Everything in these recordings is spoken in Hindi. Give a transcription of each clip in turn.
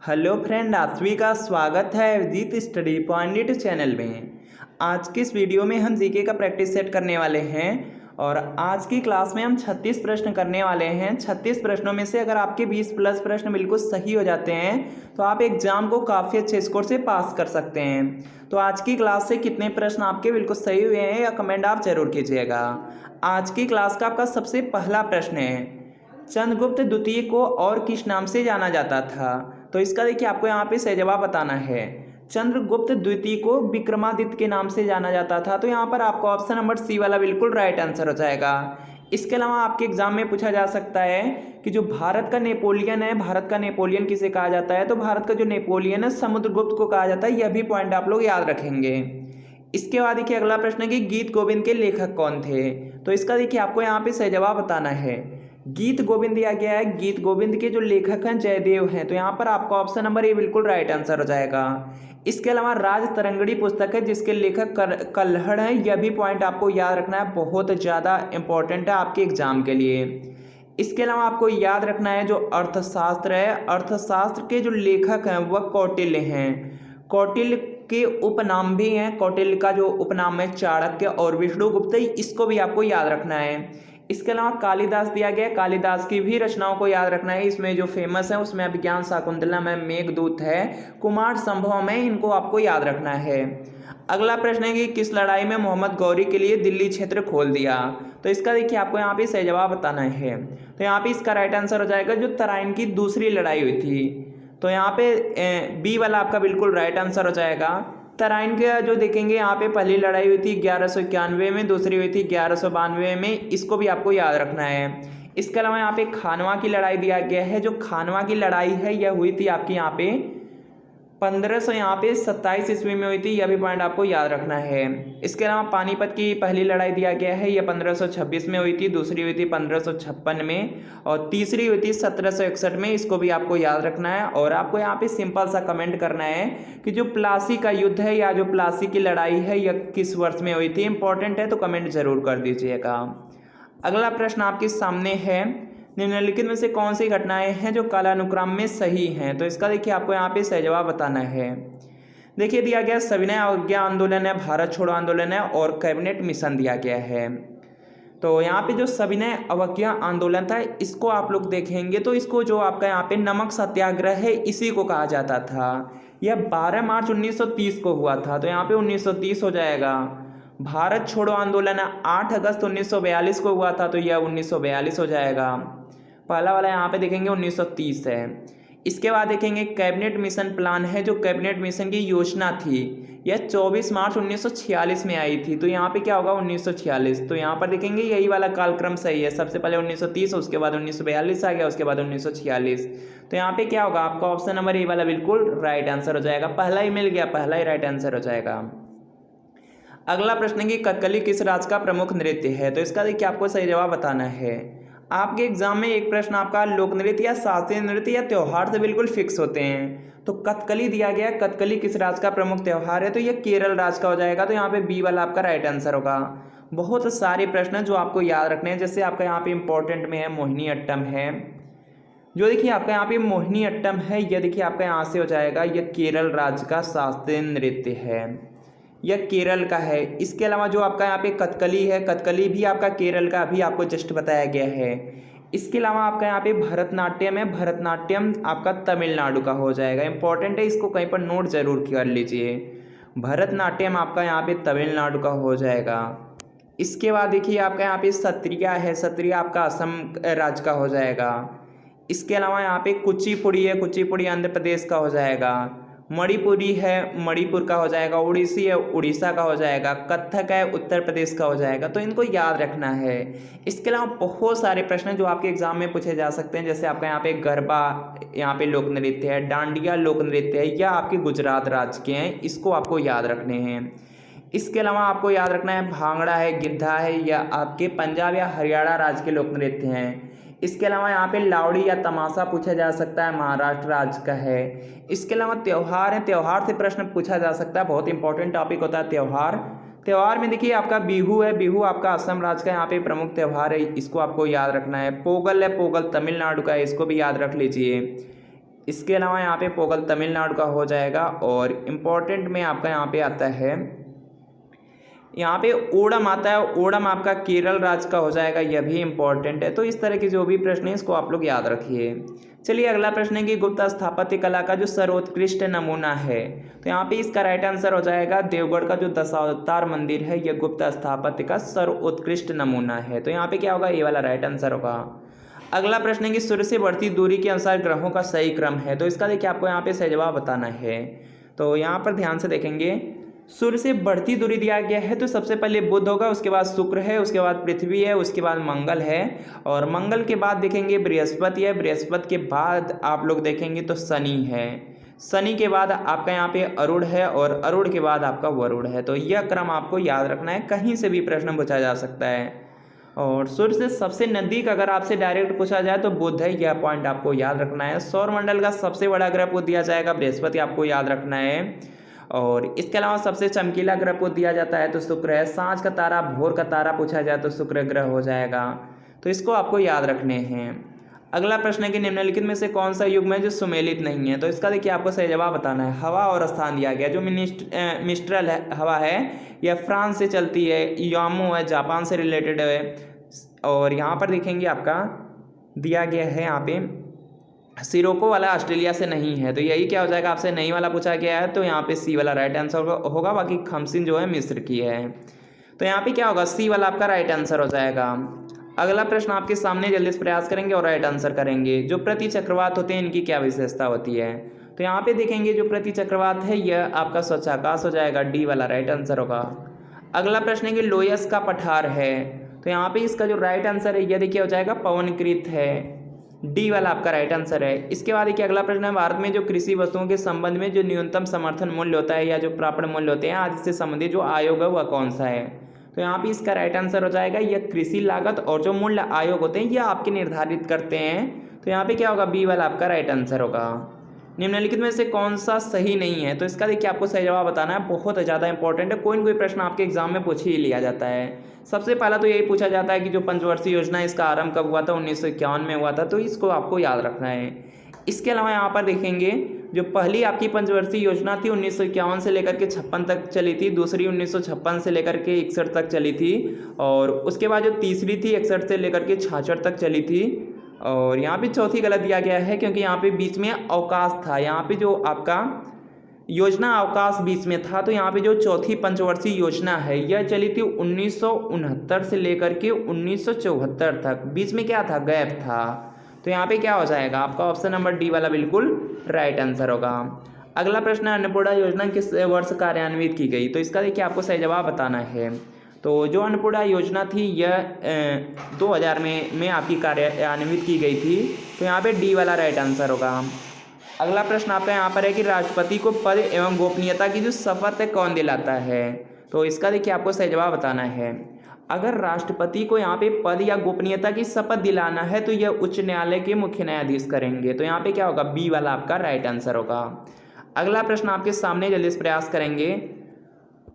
हेलो फ्रेंड, आप सभी का स्वागत है अभिजीत स्टडी पॉइंट चैनल में। आज की इस वीडियो में हम जीके का प्रैक्टिस सेट करने वाले हैं और आज की क्लास में हम 36 प्रश्न करने वाले हैं। 36 प्रश्नों में से अगर आपके 20 प्लस प्रश्न बिल्कुल सही हो जाते हैं तो आप एग्जाम को काफ़ी अच्छे स्कोर से पास कर सकते हैं। तो आज की क्लास से कितने प्रश्न आपके बिल्कुल सही हुए हैं या कमेंट आप जरूर कीजिएगा। आज की क्लास का आपका सबसे पहला प्रश्न है, चंद्रगुप्त द्वितीय को और किस नाम से जाना जाता था? तो इसका देखिए आपको यहाँ पे सही जवाब बताना है। चंद्रगुप्त द्वितीय को विक्रमादित्य के नाम से जाना जाता था। तो यहाँ पर आपको ऑप्शन नंबर सी वाला बिल्कुल राइट आंसर हो जाएगा। इसके अलावा आपके एग्जाम में पूछा जा सकता है कि जो भारत का नेपोलियन है, भारत का नेपोलियन किसे कहा जाता है? तो भारत का जो नेपोलियन है समुद्रगुप्त को कहा जाता है। यह भी पॉइंट आप लोग याद रखेंगे। इसके बाद देखिए अगला प्रश्न है कि गीत गोविंद के लेखक कौन थे? तो इसका देखिए आपको यहाँ पे सही जवाब बताना है। गीत गोविंद दिया गया है, गीत गोविंद के जो लेखक हैं जयदेव हैं। तो यहाँ पर आपका ऑप्शन नंबर ए बिल्कुल राइट आंसर हो जाएगा। इसके अलावा राज तरंगड़ी पुस्तक है जिसके लेखक कल्हड़ हैं। यह भी पॉइंट आपको याद रखना है, बहुत ज़्यादा इंपॉर्टेंट है आपके एग्जाम के लिए। इसके अलावा आपको याद रखना है जो अर्थशास्त्र है, अर्थशास्त्र के जो लेखक हैं वह कौटिल्य हैं। कौटिल्य के उपनाम भी हैं, कौटिल्य का जो उपनाम है चाणक्य और विष्णुगुप्त, इसको भी आपको याद रखना है। इसके अलावा कालिदास दिया गया, कालिदास की भी रचनाओं को याद रखना है। इसमें जो फेमस है उसमें अभिज्ञान शाकुंतलम है, मेघदूत है, कुमार संभवम है, इनको आपको याद रखना है। अगला प्रश्न है कि किस लड़ाई में मोहम्मद गौरी के लिए दिल्ली क्षेत्र खोल दिया? तो इसका देखिए आपको यहाँ पे सही जवाब बताना है। तो यहाँ पे इसका राइट आंसर हो जाएगा जो तराइन की दूसरी लड़ाई हुई थी। तो यहाँ पे बी वाला आपका बिल्कुल राइट आंसर हो जाएगा। तराइन का जो देखेंगे यहाँ पे पहली लड़ाई हुई थी 1191 में, दूसरी हुई थी 1192 में, इसको भी आपको याद रखना है। इसके अलावा यहाँ पे खानवा की लड़ाई दिया गया है। जो खानवा की लड़ाई है यह हुई थी आपकी यहाँ पे 1527 ईस्वी में हुई थी। यह भी पॉइंट आपको याद रखना है। इसके अलावा पानीपत की पहली लड़ाई दिया गया है, यह 1526 में हुई थी, दूसरी हुई थी 1556 में और तीसरी हुई थी 1761 में। इसको भी आपको याद रखना है। और आपको यहाँ पे सिंपल सा कमेंट करना है कि जो प्लासी का युद्ध है या जो प्लासी की लड़ाई है यह किस वर्ष में हुई थी। इंपॉर्टेंट है तो कमेंट जरूर कर दीजिएगा। अगला प्रश्न आपके सामने है, निम्नलिखित में से कौन सी घटनाएं हैं जो कालानुक्रम में सही हैं? तो इसका देखिए आपको यहाँ पे सही जवाब बताना है। देखिए दिया गया सविनय अवज्ञा आंदोलन है, भारत छोड़ो आंदोलन है और कैबिनेट मिशन दिया गया है। तो यहाँ पे जो सविनय अवज्ञा आंदोलन था इसको आप लोग देखेंगे तो इसको जो आपका यहाँ पे नमक सत्याग्रह है इसी को कहा जाता था। यह 12 मार्च 1930 को हुआ था। तो यहाँ पे 1930 हो जाएगा। भारत छोड़ो आंदोलन 8 अगस्त 1942 को हुआ था। तो यह 1942 हो जाएगा। पहला वाला यहाँ पे देखेंगे 1930 है। इसके बाद देखेंगे कैबिनेट मिशन प्लान है, जो कैबिनेट मिशन की योजना थी यह 24 मार्च 1946 में आई थी। तो यहाँ पे क्या होगा 1946। तो यहाँ पर देखेंगे यही वाला कालक्रम सही है। सबसे पहले 1930, उसके बाद 1942 आ गया, उसके बाद 1946। तो यहाँ पे क्या होगा आपका ऑप्शन नंबर ए वाला बिल्कुल राइट आंसर हो जाएगा। पहला ही मिल गया, पहला ही राइट आंसर हो जाएगा। अगला प्रश्न है कि कथकली किस राज्य का प्रमुख नृत्य है? तो इसका देखिए आपको सही जवाब बताना है। आपके एग्जाम में एक प्रश्न आपका लोक नृत्य या शास्त्रीय नृत्य या त्यौहार से बिल्कुल फिक्स होते हैं। तो कथकली दिया गया, कथकली किस राज्य का प्रमुख त्यौहार है? तो यह केरल राज्य का हो जाएगा। तो यहाँ पे बी वाला आपका राइट आंसर होगा। बहुत सारे प्रश्न जो आपको याद रखने हैं, जैसे आपका यहाँ पे इंपॉर्टेंट में है मोहिनी अट्टम है। जो देखिए आपका यहाँ पे मोहिनी अट्टम है यह देखिए आपका यहाँ से हो जाएगा, यह केरल राज्य का शास्त्रीय नृत्य है, यह केरल का है। इसके अलावा जो आपका यहाँ पे कथकली है, कथकली भी आपका केरल का अभी आपको जस्ट बताया गया है। इसके अलावा आपका यहाँ पे भरतनाट्यम है, भरतनाट्यम आपका तमिलनाडु का हो जाएगा। इंपॉर्टेंट है, इसको कहीं पर नोट जरूर कर लीजिए। भरतनाट्यम आपका यहाँ पे तमिलनाडु का हो जाएगा। इसके बाद देखिए आपका यहाँ पे सत्रिया है, सत्रिया आपका असम राज्य का हो जाएगा। इसके अलावा यहाँ पे कुचिपुड़ी है, कुचिपुड़ी आंध्र प्रदेश का हो जाएगा। मणिपुरी है, मणिपुर का हो जाएगा। उड़ीसी है, उड़ीसा का हो जाएगा। कथक है, उत्तर प्रदेश का हो जाएगा। तो इनको याद रखना है। इसके अलावा बहुत सारे प्रश्न जो आपके एग्जाम में पूछे जा सकते हैं, जैसे आपका यहाँ पे गरबा यहाँ पे लोक नृत्य है, डांडिया लोक नृत्य है, या आपके गुजरात राज्य के हैं, इसको आपको याद रखने हैं। इसके अलावा आपको याद रखना है भांगड़ा है, गिद्धा है, या आपके पंजाब या हरियाणा राज्य के लोक नृत्य हैं। इसके अलावा यहाँ पे लावड़ी या तमाशा पूछा जा सकता है, महाराष्ट्र राज्य का है। इसके अलावा त्यौहार है, त्यौहार से प्रश्न पूछा जा सकता है, बहुत इंपॉर्टेंट टॉपिक होता है त्यौहार। त्यौहार में देखिए आपका बिहू है, बिहू आपका असम राज्य का यहाँ पे प्रमुख त्यौहार है, इसको आपको याद रखना है। पोगल है, पोगल तमिलनाडु का है, इसको भी याद रख लीजिए। इसके अलावा यहाँ पे पोगल तमिलनाडु का हो जाएगा। और इम्पोर्टेंट में आपका यहाँ पे आता है, यहाँ पे ओणम आता है, ओणम आपका केरल राज्य का हो जाएगा, यह भी इम्पोर्टेंट है। तो इस तरह के जो भी प्रश्न है इसको आप लोग याद रखिए। चलिए अगला प्रश्न है कि गुप्त स्थापत्य कला का जो सर्वोत्कृष्ट नमूना है, तो यहाँ पे इसका राइट आंसर हो जाएगा देवगढ़ का जो दशावतार मंदिर है, यह गुप्त स्थापत्य का सर्वोत्कृष्ट नमूना है। तो यहाँ पे क्या होगा, ये वाला राइट आंसर होगा। अगला प्रश्न है कि सूर्य से बढ़ती दूरी के अनुसार ग्रहों का सही क्रम है, तो इसका देखिए आपको यहाँ पे सही जवाब बताना है। तो यहाँ पर ध्यान से देखेंगे, सूर्य से बढ़ती दूरी दिया गया है तो सबसे पहले बुध होगा, उसके बाद शुक्र है, उसके बाद पृथ्वी है, उसके बाद मंगल है, और मंगल के बाद देखेंगे बृहस्पति है, बृहस्पति के बाद आप लोग देखेंगे तो शनि है, शनि के बाद आपका यहाँ पे अरुण है, और अरुण के बाद आपका वरुण है। तो यह क्रम आपको याद रखना है, कहीं से भी प्रश्न पूछा जा सकता है। और सूर्य से सबसे नज़दीक अगर आपसे डायरेक्ट पूछा जाए तो बुध है, यह पॉइंट आपको याद रखना है। सौरमंडल का सबसे बड़ा ग्रह को दिया जाएगा बृहस्पति, आपको याद रखना है। और इसके अलावा सबसे चमकीला ग्रह को दिया जाता है तो शुक्र है। सांझ का तारा, भोर का तारा पूछा जाए तो शुक्र ग्रह हो जाएगा। तो इसको आपको याद रखने हैं। अगला प्रश्न है कि निम्नलिखित में से कौन सा युग्म है जो सुमेलित नहीं है, तो इसका देखिए आपको सही जवाब बताना है। हवा और स्थान दिया गया, जो मिस्ट्रल हवा है यह फ्रांस से चलती है, यामो है जापान से रिलेटेड है, और यहाँ पर देखेंगे आपका दिया गया है यहाँ पे सिरोको वाला ऑस्ट्रेलिया से नहीं है, तो यही क्या हो जाएगा, आपसे नहीं वाला पूछा गया है, तो यहाँ पे सी वाला राइट आंसर होगा। बाकी खमसिन जो है मिस्र की है, तो यहाँ पे क्या होगा, सी वाला आपका राइट आंसर हो जाएगा। अगला प्रश्न आपके सामने, जल्दी से प्रयास करेंगे और राइट आंसर करेंगे। जो प्रति चक्रवात होते हैं इनकी क्या विशेषता होती है, तो यहाँ पे देखेंगे जो प्रति चक्रवात है यह आपका स्वच्छाकाश हो जाएगा, डी वाला राइट आंसर होगा। अगला प्रश्न है कि लोयस का पठार है, तो यहाँ पे इसका जो राइट आंसर है यह देखिए हो जाएगा पवनकृत है, डी वाला आपका राइट आंसर है। इसके बाद देखिए अगला प्रश्न है, भारत में जो कृषि वस्तुओं के संबंध में जो न्यूनतम समर्थन मूल्य होता है या जो प्राप्य मूल्य होते हैं आदि से संबंधित जो आयोग है वह कौन सा है, तो यहाँ पे इसका राइट आंसर हो जाएगा यह कृषि लागत और जो मूल्य आयोग होते हैं यह आपके निर्धारित करते हैं, तो यहाँ पे क्या होगा, बी वाला आपका राइट आंसर होगा। निम्नलिखित में से कौन सा सही नहीं है, तो इसका देखिए आपको सही जवाब बताना है, बहुत ज़्यादा इंपॉर्टेंट है, कोई न कोई प्रश्न आपके एग्जाम में पूछ ही लिया जाता है। सबसे पहला तो यही पूछा जाता है कि जो पंचवर्षीय योजना है इसका आरंभ कब हुआ था, 1951 में हुआ था, तो इसको आपको याद रखना है। इसके अलावा यहाँ पर देखेंगे जो पहली आपकी पंचवर्षीय योजना थी 1951 से लेकर के 56 तक चली थी, दूसरी 1956 से लेकर के 61 तक चली थी, और उसके बाद जो तीसरी थी 61 से लेकर के 66 तक चली थी, और यहाँ पे चौथी गलत दिया गया है क्योंकि यहाँ पे बीच में अवकाश था, यहाँ पे जो आपका योजना अवकाश बीच में था, तो यहाँ पे जो चौथी पंचवर्षीय योजना है यह चली थी 1969 से लेकर के 1974 तक, बीच में क्या था, गैप था, तो यहाँ पे क्या हो जाएगा आपका ऑप्शन नंबर डी वाला बिल्कुल राइट आंसर होगा। अगला प्रश्न है, अन्नपूर्णा योजना किस वर्ष कार्यान्वित की गई, तो इसका देखिए आपको सही जवाब बताना है। तो जो अन्नपूर्णा योजना थी यह 2000 में आपकी कार्यान्वित की गई थी, तो यहाँ पे डी वाला राइट आंसर होगा। अगला प्रश्न आपका यहाँ पर है कि राष्ट्रपति को पद एवं गोपनीयता की जो शपथ है कौन दिलाता है, तो इसका देखिए आपको सही जवाब बताना है। अगर राष्ट्रपति को यहाँ पे पद या गोपनीयता की शपथ दिलाना है तो यह उच्च न्यायालय के मुख्य न्यायाधीश करेंगे, तो यहाँ पे क्या होगा, बी वाला आपका राइट आंसर होगा। अगला प्रश्न आपके सामने, जल्दी से प्रयास करेंगे।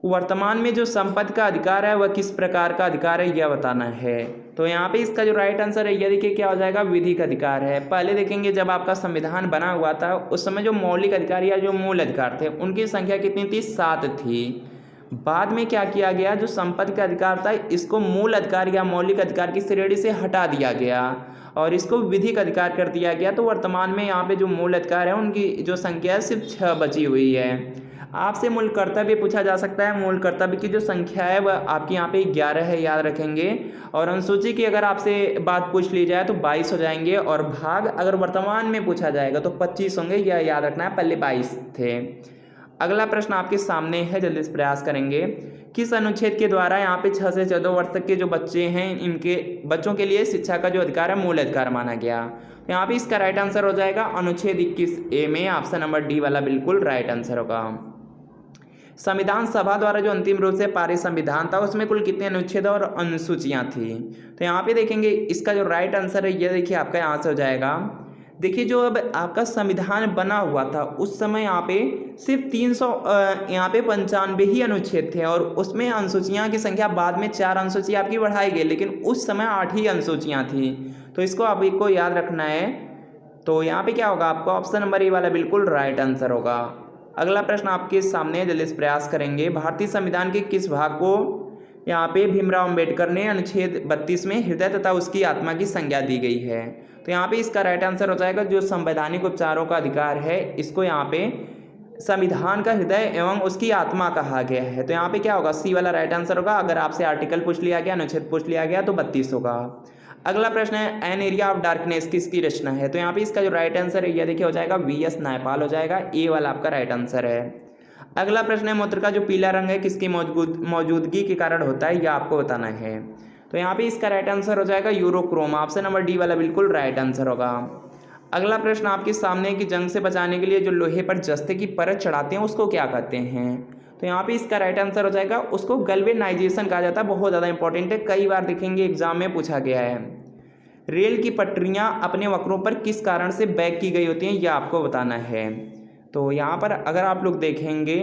वर्तमान में जो संपत्ति का अधिकार है वह किस प्रकार का अधिकार है यह बताना है, तो यहाँ पे इसका जो राइट आंसर है यह देखिए क्या हो जाएगा, विधिक अधिकार है। पहले देखेंगे जब आपका संविधान बना हुआ था उस समय जो मौलिक अधिकार या जो मूल अधिकार थे उनकी संख्या कितनी थी, 7 थी। बाद में क्या किया गया, जो संपत्ति का अधिकार था इसको मूल अधिकार या मौलिक अधिकार की श्रेणी से हटा दिया गया और इसको विधिक अधिकार कर दिया गया, तो वर्तमान में यहाँ पे जो मूल अधिकार है उनकी जो संख्या है सिर्फ 6 बची हुई है। आपसे मूल कर्तव्य पूछा जा सकता है, मूल कर्तव्य की जो संख्या है वह आपकी यहाँ पे 11 है, याद रखेंगे। और अनुसूची की अगर आपसे बात पूछ ली जाए तो 22 हो जाएंगे, और भाग अगर वर्तमान में पूछा जाएगा तो 25 होंगे, यह याद रखना है, पहले 22 थे। अगला प्रश्न आपके सामने है, जल्दी से प्रयास करेंगे। किस अनुच्छेद के द्वारा यहाँ पे 6 से 14 वर्ष तक के जो बच्चे हैं इनके बच्चों के लिए शिक्षा का जो अधिकार है मूल अधिकार माना गया, तो यहाँ पे इसका राइट आंसर हो जाएगा अनुच्छेद 21A में ऑप्शन नंबर डी वाला बिल्कुल राइट आंसर होगा। संविधान सभा द्वारा जो अंतिम रूप से पारित संविधान था उसमें कुल कितने अनुच्छेद और अनुसूचियाँ थी, तो यहाँ पे देखेंगे इसका जो राइट आंसर है यह देखिए आपका यहाँ से हो जाएगा। देखिए जो अब आपका संविधान बना हुआ था उस समय यहाँ पे सिर्फ 395 ही अनुच्छेद थे, और उसमें अनुसूचियाँ की संख्या बाद में 4 अनुसूचियाँ आपकी बढ़ाई गई, लेकिन उस समय 8 ही अनुसूचियाँ थी, तो इसको आपको याद रखना है। तो यहाँ पे क्या होगा, आपका ऑप्शन नंबर ए वाला बिल्कुल राइट आंसर होगा। अगला प्रश्न आपके सामने जल्दी से प्रयास करेंगे। भारतीय संविधान के किस भाग को यहाँ पे भीमराव अंबेडकर ने अनुच्छेद 32 में हृदय तथा उसकी आत्मा की संज्ञा दी गई है? तो यहाँ पे इसका राइट आंसर हो जाएगा जो संवैधानिक उपचारों का अधिकार है, इसको यहाँ पे संविधान का हृदय एवं उसकी आत्मा कहा गया है। तो यहाँ पे क्या होगा, सी वाला राइट आंसर होगा। अगर आपसे आर्टिकल पूछ लिया गया, अनुच्छेद पूछ लिया गया तो 32 होगा। अगला प्रश्न है, एन एरिया ऑफ डार्कनेस किसकी रचना है? तो यहाँ पे इसका जो राइट आंसर है यह देखिए हो जाएगा वी.एस. नायपाल हो जाएगा। ए वाला आपका राइट आंसर है। अगला प्रश्न है, मूत्र का जो पीला रंग है किसकी मौजूदगी के कारण होता है, यह आपको बताना है। तो यहाँ पे इसका राइट आंसर हो जाएगा यूरोक्रोम। ऑप्शन नंबर डी वाला बिल्कुल राइट आंसर होगा। अगला प्रश्न आपके सामने कि जंग से बचाने के लिए जो लोहे पर जस्ते की परत चढ़ाते हैं उसको क्या कहते हैं? तो यहाँ पे इसका राइट आंसर हो जाएगा, उसको गैल्वेनाइजेशन कहा जाता है। बहुत ज़्यादा इंपॉर्टेंट है, कई बार देखेंगे एग्जाम में पूछा गया है। रेल की पटरियाँ अपने वक्रों पर किस कारण से बैक की गई होती हैं, यह आपको बताना है। तो यहाँ पर अगर आप लोग देखेंगे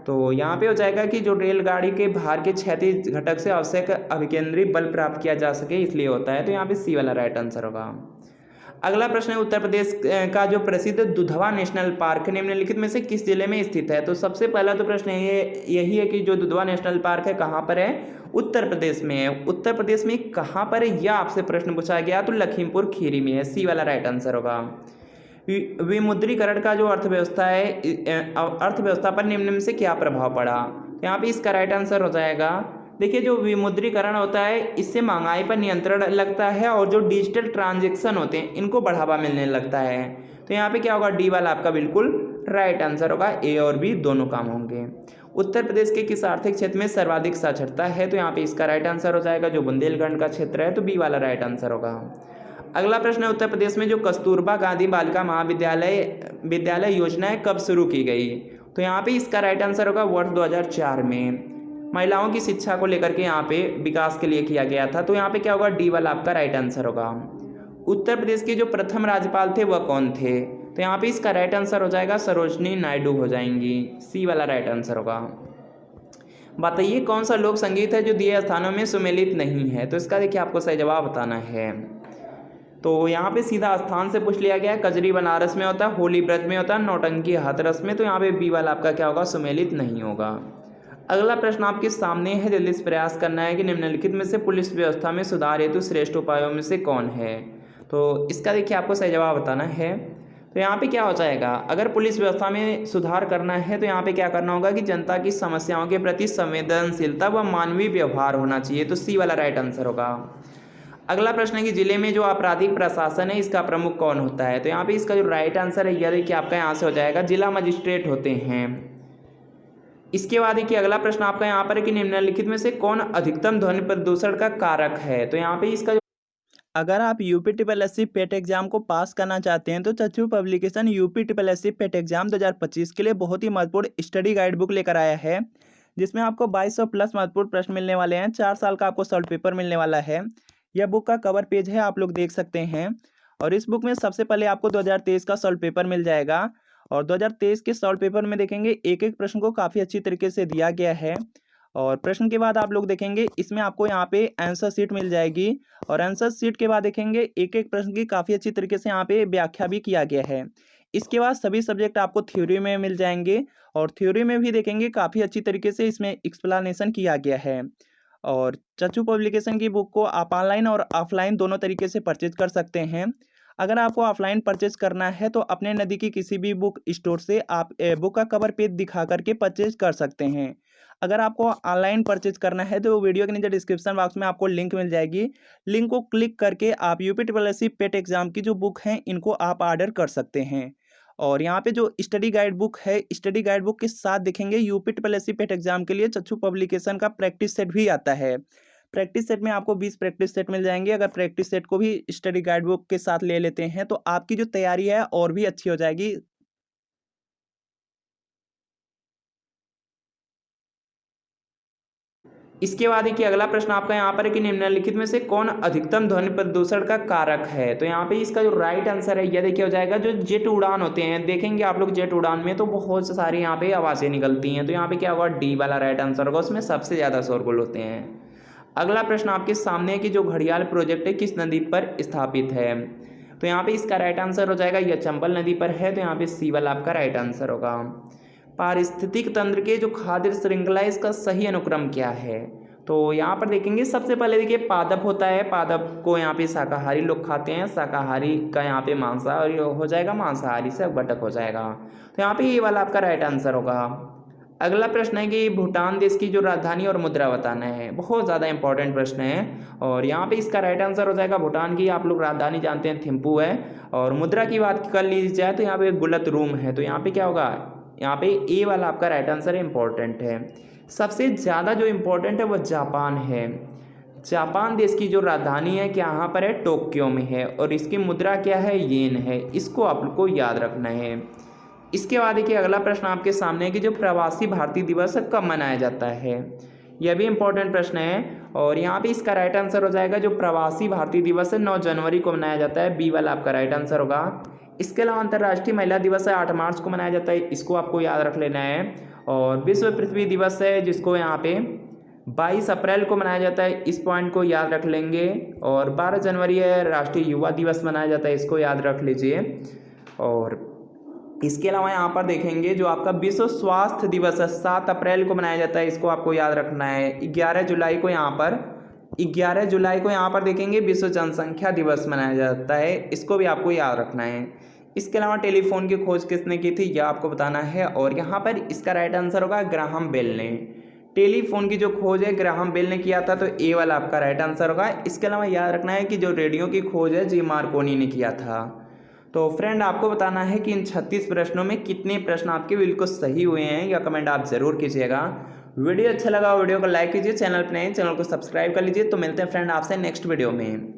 तो यहाँ पे हो जाएगा कि जो रेलगाड़ी के भार के क्षैतिज घटक से आवश्यक अभिकेंद्री बल प्राप्त किया जा सके, इसलिए होता है। तो यहाँ पे सी वाला राइट आंसर होगा। अगला प्रश्न है, उत्तर प्रदेश का जो प्रसिद्ध दुधवा नेशनल पार्क निम्नलिखित में से किस जिले में स्थित है? तो सबसे पहला तो प्रश्न यही है कि जो दुधवा नेशनल पार्क है कहाँ पर है? उत्तर प्रदेश में है। उत्तर प्रदेश में कहाँ पर है, यह आपसे प्रश्न पूछा गया तो लखीमपुर खीरी में है। सी वाला राइट आंसर होगा। विमुद्रीकरण का जो अर्थव्यवस्था है, अर्थव्यवस्था पर निम्न में से क्या प्रभाव पड़ा? तो यहाँ पे इसका राइट आंसर हो जाएगा, देखिए जो विमुद्रीकरण होता है इससे महंगाई पर नियंत्रण लगता है और जो डिजिटल ट्रांजैक्शन होते हैं इनको बढ़ावा मिलने लगता है। तो यहाँ पे क्या होगा, डी वाला आपका बिल्कुल राइट आंसर होगा। ए और बी दोनों काम होंगे। उत्तर प्रदेश के किस आर्थिक क्षेत्र में सर्वाधिक साक्षरता है? तो यहाँ पे इसका राइट आंसर हो जाएगा जो बुंदेलखंड का क्षेत्र है, तो बी वाला राइट आंसर होगा। अगला प्रश्न है, उत्तर प्रदेश में जो कस्तूरबा गांधी बालिका विद्यालय योजना है कब शुरू की गई? तो यहाँ पे इसका राइट आंसर होगा वर्ष 2004 में। महिलाओं की शिक्षा को लेकर के यहाँ पे विकास के लिए किया गया था। तो यहाँ पे क्या होगा, डी वाला आपका राइट आंसर होगा। उत्तर प्रदेश के जो प्रथम राज्यपाल थे वह कौन थे? तो यहाँ पे इसका राइट आंसर हो जाएगा सरोजनी नायडू हो जाएंगी। सी वाला राइट आंसर होगा। बताइए कौन सा लोक संगीत है जो दिए स्थानों में सुमेलित नहीं है? तो इसका देखिए आपको सही जवाब बताना है। तो यहाँ पे सीधा स्थान से पूछ लिया गया है। कजरी बनारस में होता है, होली ब्रज में होता है, नौटंकी हाथरस में। तो यहाँ पे बी वाला आपका क्या होगा, सुमेलित नहीं होगा। अगला प्रश्न आपके सामने है, जल्दी से प्रयास करना है कि निम्नलिखित में से पुलिस व्यवस्था में सुधार हेतु श्रेष्ठ उपायों में से कौन है? तो इसका देखिए आपको सही जवाब बताना है। तो यहाँ पे क्या हो जाएगा, अगर पुलिस व्यवस्था में सुधार करना है तो यहाँ पे क्या करना होगा कि जनता की समस्याओं के प्रति संवेदनशीलता व मानवीय व्यवहार होना चाहिए। तो सी वाला राइट आंसर होगा। अगला प्रश्न है कि जिले में जो आपराधिक प्रशासन है इसका प्रमुख कौन होता है? तो यहाँ पे इसका जो राइट आंसर है यह देखिए आपका यहाँ से हो जाएगा जिला मजिस्ट्रेट होते हैं। इसके बाद देखिए अगला प्रश्न आपका यहाँ पर है कि निम्नलिखित में से कौन अधिकतम ध्वनि प्रदूषण का कारक है? तो यहाँ पे इसका अगर आप UP-SSC पेट एग्जाम को पास करना चाहते हैं तो चच्चू पब्लिकेशन UP-SSC पेट एग्जाम 2025 के लिए बहुत ही महत्वपूर्ण स्टडी गाइड बुक लेकर आया है, जिसमें आपको 2200 प्लस महत्वपूर्ण प्रश्न मिलने वाले हैं। 4 साल का आपको सॉल्व पेपर मिलने वाला है। यह बुक का कवर पेज है, आप लोग देख सकते हैं। और इस बुक में सबसे पहले आपको 2023 का सॉल्व पेपर मिल जाएगा। और 2023 के सॉल्व पेपर में देखेंगे एक एक प्रश्न को काफ़ी अच्छी तरीके से दिया गया है। और प्रश्न के बाद आप लोग देखेंगे इसमें आपको यहाँ पे आंसर शीट मिल जाएगी। और आंसर शीट के बाद देखेंगे एक एक प्रश्न की काफ़ी अच्छी तरीके से यहाँ पे व्याख्या भी किया गया है। इसके बाद सभी सब्जेक्ट आपको थ्योरी में मिल जाएंगे और थ्योरी में भी देखेंगे काफ़ी अच्छी तरीके से इसमें एक्सप्लेनेशन किया गया है। और चच्चू पब्लिकेशन की बुक को आप ऑनलाइन और ऑफलाइन दोनों तरीके से परचेज कर सकते हैं। अगर आपको ऑफलाइन परचेज करना है तो अपने नज़दीकी किसी भी बुक स्टोर से आप बुक का कवर पेज दिखा करके परचेज कर सकते हैं। अगर आपको ऑनलाइन परचेज करना है तो वीडियो के नीचे डिस्क्रिप्शन बॉक्स में आपको लिंक मिल जाएगी। लिंक को क्लिक करके आप UP-SSC पेट एग्जाम की जो बुक हैं इनको आप ऑर्डर कर सकते हैं। और यहाँ पे जो स्टडी गाइड बुक है, स्टडी गाइड बुक के साथ देखेंगे UP-SSC पेट एग्जाम के लिए चच्चू पब्लिकेशन का प्रैक्टिस सेट भी आता है। प्रैक्टिस सेट में आपको 20 प्रैक्टिस सेट मिल जाएंगे। अगर प्रैक्टिस सेट को भी स्टडी गाइड बुक के साथ ले लेते हैं तो आपकी जो तैयारी है और भी अच्छी हो जाएगी। इसके बाद देखिए अगला प्रश्न आपका यहाँ पर है कि निम्नलिखित में से कौन अधिकतम ध्वनि प्रदूषण का कारक है? तो यहाँ पे इसका जो राइट आंसर है यह देखिए हो जाएगा जो जेट उड़ान होते हैं। देखेंगे आप लोग जेट उड़ान में तो बहुत सारी यहाँ पे आवाज़ें निकलती हैं। तो यहाँ पे क्या होगा, डी वाला राइट आंसर होगा, उसमें सबसे ज़्यादा शोरगुल होते हैं। अगला प्रश्न आपके सामने है कि जो घड़ियाल प्रोजेक्ट है किस नदी पर स्थापित है? तो यहाँ पे इसका राइट आंसर हो जाएगा, यह चंबल नदी पर है, तो यहाँ पे सी वाला आपका राइट आंसर होगा। पारिस्थितिक तंत्र के जो खाद्य श्रृंखला है इसका सही अनुक्रम क्या है? तो यहाँ पर देखेंगे सबसे पहले देखिए पादप होता है, पादप को यहाँ पे शाकाहारी लोग खाते हैं, शाकाहारी का यहाँ पे मांसाहारी हो जाएगा, मांसाहारी से बतख हो जाएगा, तो यहाँ पे ये वाला आपका राइट आंसर होगा। अगला प्रश्न है कि भूटान देश की जो राजधानी और मुद्रा बताना है, बहुत ज़्यादा इंपॉर्टेंट प्रश्न है और यहाँ पे इसका राइट आंसर हो जाएगा भूटान की आप लोग राजधानी जानते हैं थिम्पू है, और मुद्रा की बात कर ली जाए तो यहाँ पे गुलत रूम है, तो यहाँ पे क्या होगा, यहाँ पे ए वाला आपका राइट आंसर इंपॉर्टेंट है। सबसे ज़्यादा जो इम्पोर्टेंट है वो जापान है। जापान देश की जो राजधानी है क्या यहाँ पर है, टोक्यो में है, और इसकी मुद्रा क्या है, येन है, इसको आप लोग को याद रखना है। इसके बाद देखिए अगला प्रश्न आपके सामने है कि जो प्रवासी भारतीय दिवस कब मनाया जाता है, यह भी इम्पोर्टेंट प्रश्न है और यहाँ पे इसका राइट आंसर हो जाएगा जो प्रवासी भारतीय दिवस है 9 जनवरी को मनाया जाता है, बी वाला आपका राइट आंसर होगा। इसके अलावा अंतर्राष्ट्रीय महिला दिवस है 8 मार्च को मनाया जाता है, इसको आपको याद रख लेना है, और विश्व पृथ्वी दिवस है जिसको यहाँ पे 22 अप्रैल को मनाया जाता है, इस पॉइंट को याद रख लेंगे, और 12 जनवरी है राष्ट्रीय युवा दिवस मनाया जाता है, इसको याद रख लीजिए। और इसके अलावा यहाँ पर देखेंगे जो आपका विश्व स्वास्थ्य दिवस है 7 अप्रैल को मनाया जाता है, इसको आपको याद रखना है। 11 जुलाई को यहाँ पर देखेंगे विश्व जनसंख्या दिवस मनाया जाता है, इसको भी आपको याद रखना है। इसके अलावा टेलीफोन की खोज किसने की थी यह आपको बताना है, और यहाँ पर इसका राइट आंसर होगा ग्राहम बेल ने। टेलीफोन की जो खोज है ग्राहम बेल ने किया था, तो ए वाला आपका राइट आंसर होगा। इसके अलावा याद रखना है कि जो रेडियो की खोज है जी मार्कोनी ने किया था। तो फ्रेंड आपको बताना है कि इन 36 प्रश्नों में कितने प्रश्न आपके बिल्कुल सही हुए हैं, या कमेंट आप ज़रूर कीजिएगा। वीडियो अच्छा लगा वीडियो को लाइक कीजिए, चैनल पर नए चैनल को सब्सक्राइब कर लीजिए। तो मिलते हैं फ्रेंड आपसे नेक्स्ट वीडियो में।